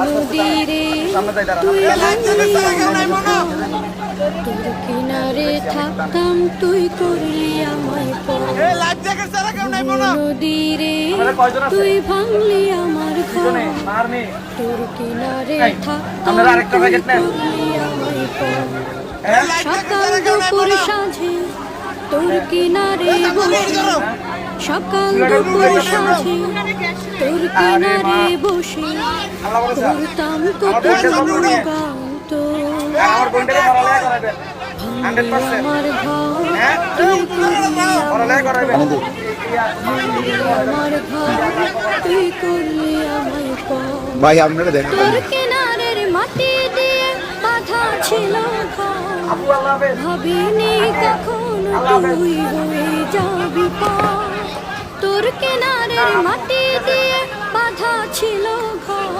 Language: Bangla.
নদীরে তুই তোর কিনারে থাকতাম তুই করলি আমায় পর নদীরে তুই ভাঙলি আমার ঘর তোর কিনারে থাকতাম তুই করলি আমায় পর সকাল দুপুর সাঁঝে তোর কিনারে বসে সকাল দুপুর সাঁঝে তোর কিনারে বসে করতাম কত গান তোর আমার ঘর তুই করলি আমার ঘর তুই করলি আমায় পর ভাই আপনারা দেখেন তোর কিনারের মাটি দিয়ে বাঁধা ছিল ঘর ভাবিনি কখনো তুই হয়ে যাবি পার তোর কিনারের মাটি দিয়ে বাঁধা ছিল ঘর।